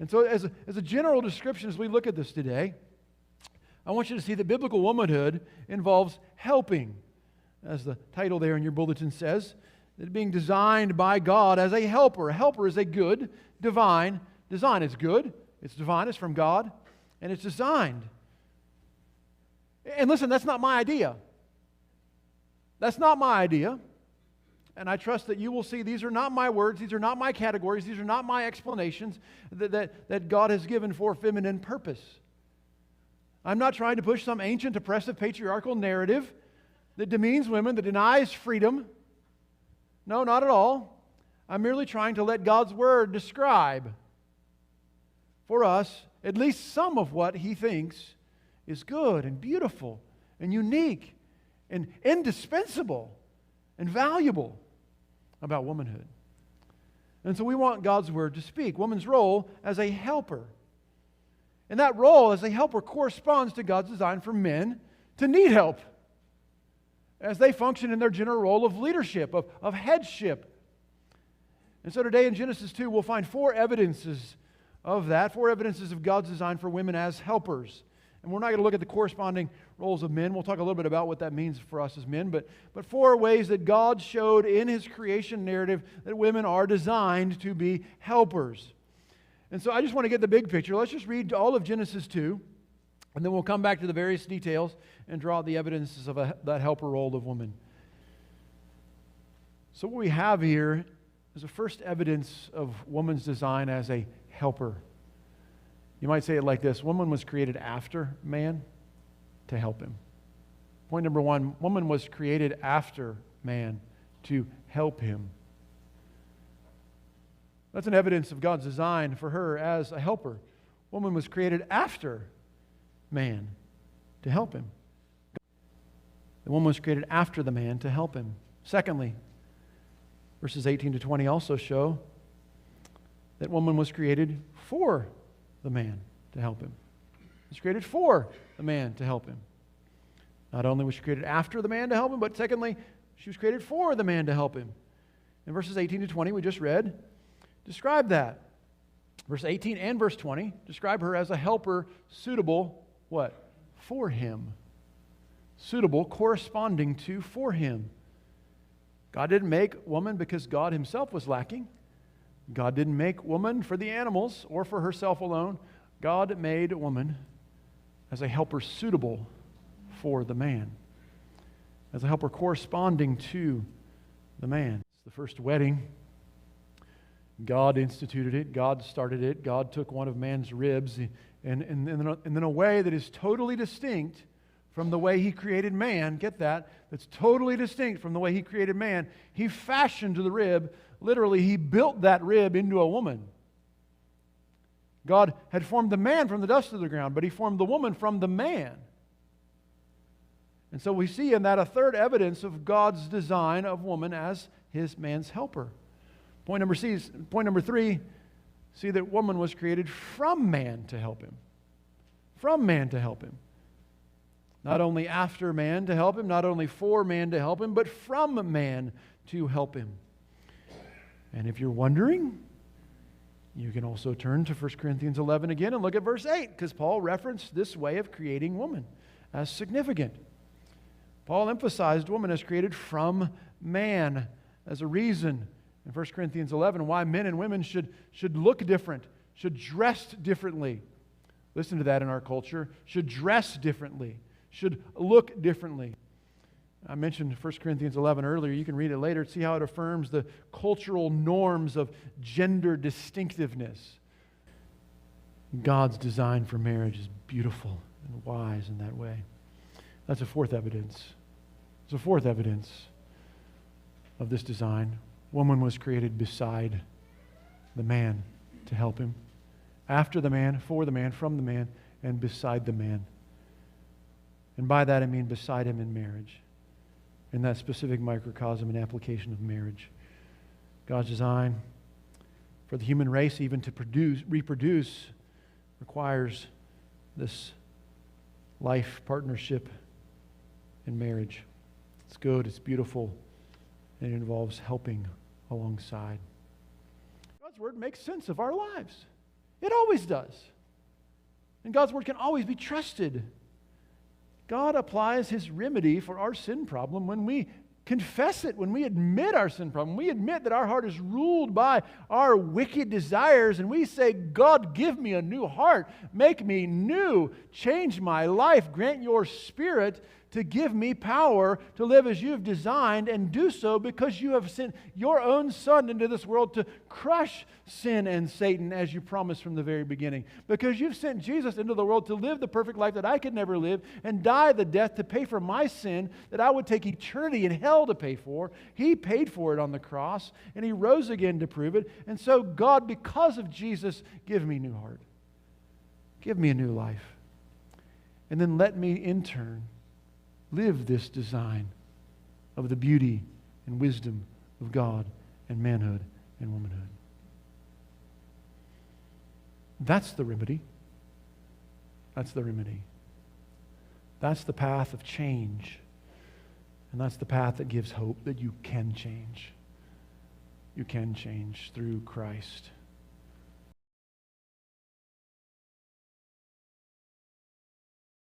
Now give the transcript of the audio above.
And so as a general description, as we look at this today, I want you to see that biblical womanhood involves helping, as the title there in your bulletin says, that being designed by God as a helper. A helper is a good, divine design. It's good, it's divine, it's from God, and it's designed. And listen, that's not my idea. That's not my idea. And I trust that you will see these are not my words, these are not my categories, these are not my explanations that God has given for feminine purpose. I'm not trying to push some ancient, oppressive, patriarchal narrative that demeans women, that denies freedom. No, not at all. I'm merely trying to let God's Word describe for us at least some of what He thinks is good and beautiful and unique and indispensable and valuable about womanhood. And so we want God's Word to speak. Woman's role as a helper. And that role as a helper corresponds to God's design for men to need help as they function in their general role of leadership, of headship. And so today in Genesis 2, we'll find four evidences of that, four evidences of God's design for women as helpers. And we're not going to look at the corresponding roles of men. We'll talk a little bit about what that means for us as men. But four ways that God showed in His creation narrative that women are designed to be helpers. And so I just want to get the big picture. Let's just read all of Genesis 2, and then we'll come back to the various details and draw out the evidences of that helper role of woman. So what we have here is the first evidence of woman's design as a helper. You might say it like this: woman was created after man to help him. Point number one, woman was created after man to help him. That's an evidence of God's design for her as a helper. Woman was created after man to help him. The woman was created after the man to help him. Secondly, verses 18 to 20 also show that woman was created for the man to help him. She was created for the man to help him. Not only was she created after the man to help him, but secondly, she was created for the man to help him. In verses 18 to 20 we just read, describe that. Verse 18 and verse 20 describe her as a helper suitable, what? For him. Suitable, corresponding to, for him. God didn't make woman because God Himself was lacking. God didn't make woman for the animals or for herself alone. God made woman as a helper suitable for the man, as a helper corresponding to the man. It's the first wedding. God instituted it. God started it. God took one of man's ribs and in a way that is totally distinct from the way He created man. Get that? That's totally distinct from the way He created man. He fashioned the rib. Literally, He built that rib into a woman. God had formed the man from the dust of the ground, but He formed the woman from the man. And so we see in that a third evidence of God's design of woman as His man's helper. Point number three, see that woman was created from man to help him. From man to help him. Not only after man to help him, not only for man to help him, but from man to help him. And if you're wondering, you can also turn to 1 Corinthians 11 again and look at verse 8, because Paul referenced this way of creating woman as significant. Paul emphasized woman as created from man as a reason in 1 Corinthians 11 why men and women should look different, should dress differently. Listen to that in our culture. Should dress differently, should look differently. I mentioned 1 Corinthians 11 earlier. You can read it later. See how it affirms the cultural norms of gender distinctiveness. God's design for marriage is beautiful and wise in that way. That's a fourth evidence. It's a fourth evidence of this design. Woman was created beside the man to help him. After the man, for the man, from the man, and beside the man. And by that I mean beside him in marriage. In that specific microcosm and application of marriage. God's design for the human race even to reproduce requires this life partnership in marriage. It's good, it's beautiful, and it involves helping alongside. God's Word makes sense of our lives. It always does. And God's word can always be trusted. God applies his remedy for our sin problem when we confess it, when we admit our sin problem. We admit that our heart is ruled by our wicked desires, and we say, God, give me a new heart. Make me new. Change my life. Grant your Spirit to give me power to live as you have designed, and do so because you have sent your own Son into this world to crush sin and Satan, as you promised from the very beginning. Because you've sent Jesus into the world to live the perfect life that I could never live and die the death to pay for my sin that I would take eternity in hell to pay for. He paid for it on the cross, and he rose again to prove it. And so, God, because of Jesus, give me a new heart. Give me a new life. And then let me, in turn, live this design of the beauty and wisdom of God and manhood and womanhood. That's the remedy. That's the remedy. That's the path of change. And that's the path that gives hope that you can change. You can change through Christ.